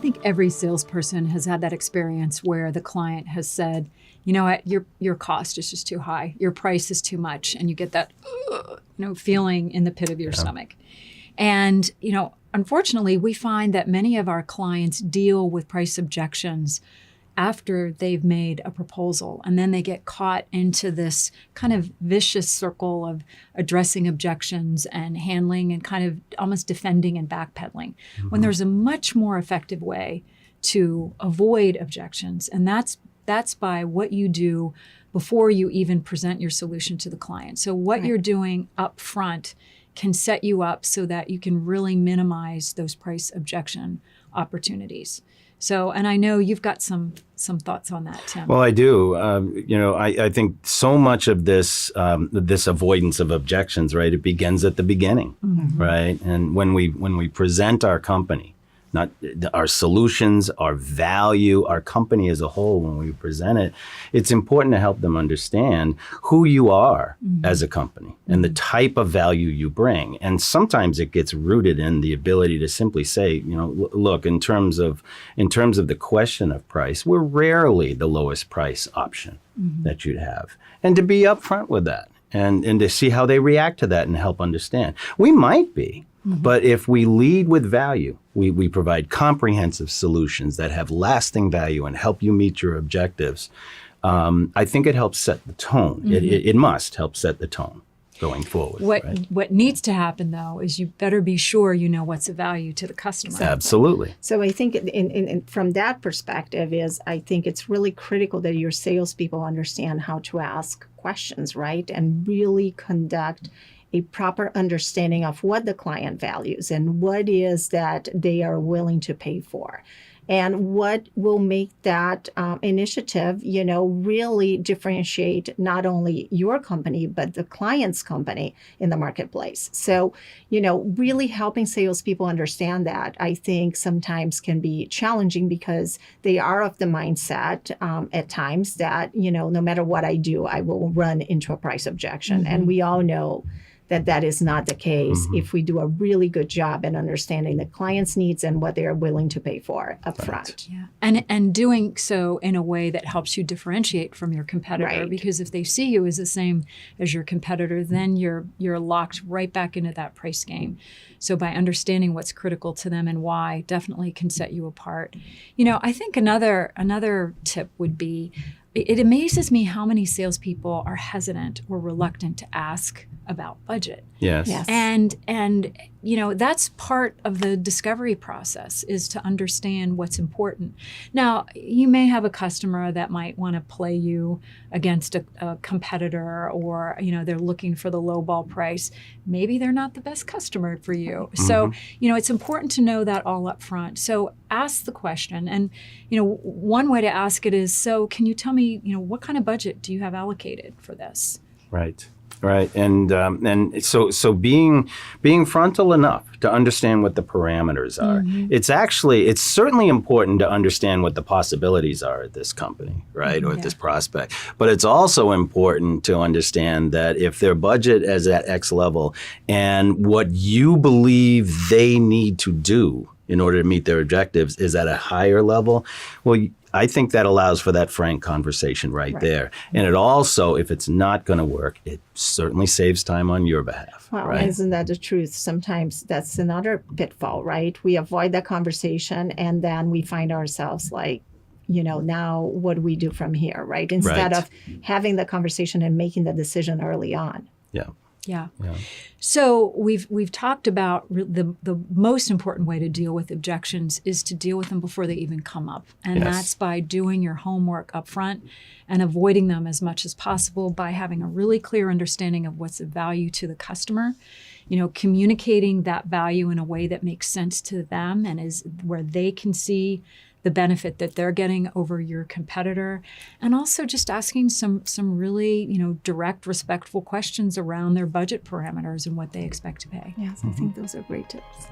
think every salesperson has had that experience where the client has said, you know what, your cost is just too high. Your price is too much. And you get that, feeling in the pit of your stomach. And, unfortunately, we find that many of our clients deal with price objections after they've made a proposal, and then they get caught into this kind of vicious circle of addressing objections and handling and kind of almost defending and backpedaling, when there's a much more effective way to avoid objections. And that's by what you do before you even present your solution to the client. So what you're doing up front can set you up so that you can really minimize those price objection opportunities. So, and I know you've got some thoughts on that, Tim. Well, I do. I think so much of this avoidance of objections, right? It begins at the beginning, right? And when we present our company, not our solutions, our value, our company as a whole, when we present it, it's important to help them understand who you are as a company and the type of value you bring. And sometimes it gets rooted in the ability to simply say, look, in terms of the question of price, we're rarely the lowest price option that you'd have. And to be upfront with that and to see how they react to that and help understand. We might be. But if we lead with value, we provide comprehensive solutions that have lasting value and help you meet your objectives, I think it helps set the tone. It must help set the tone going forward. What needs to happen, though, is you better be sure you know what's of value to the customer. Absolutely. So I think from that perspective I think it's really critical that your salespeople understand how to ask questions, right? And really conduct a proper understanding of what the client values and what is that they are willing to pay for. And what will make that initiative, really differentiate not only your company, but the client's company in the marketplace. So, really helping salespeople understand that, I think sometimes can be challenging because they are of the mindset at times that, no matter what I do, I will run into a price objection. And we all know that is not the case if we do a really good job in understanding the client's needs and what they are willing to pay for upfront. Yeah, and doing so in a way that helps you differentiate from your competitor. Because if they see you as the same as your competitor, then you're locked right back into that price game. So by understanding what's critical to them and why, definitely can set you apart. I think another tip would be, it amazes me how many salespeople are hesitant or reluctant to ask about budget. Yes. And that's part of the discovery process, is to understand what's important. Now, you may have a customer that might want to play you against a competitor, or they're looking for the lowball price. Maybe they're not the best customer for you. So it's important to know that all up front. So ask the question, and one way to ask it is, so can you tell me what kind of budget do you have allocated for this? Right. And so being frontal enough to understand what the parameters are. It's certainly important to understand what the possibilities are at this company, right, or at this prospect. But it's also important to understand that if their budget is at X level and what you believe they need to do in order to meet their objectives is at a higher level, well, I think that allows for that frank conversation right there. And it also, if it's not going to work, it certainly saves time on your behalf. Well, right? Isn't that the truth? Sometimes that's another pitfall, right? We avoid that conversation and then we find ourselves like, now what do we do from here, right? Instead of having the conversation and making the decision early on. Yeah. So we've talked about the most important way to deal with objections is to deal with them before they even come up. And that's by doing your homework up front and avoiding them as much as possible by having a really clear understanding of what's of value to the customer, communicating that value in a way that makes sense to them and is where they can see the benefit that they're getting over your competitor, and also just asking some really, direct, respectful questions around their budget parameters and what they expect to pay. Yes, I think those are great tips.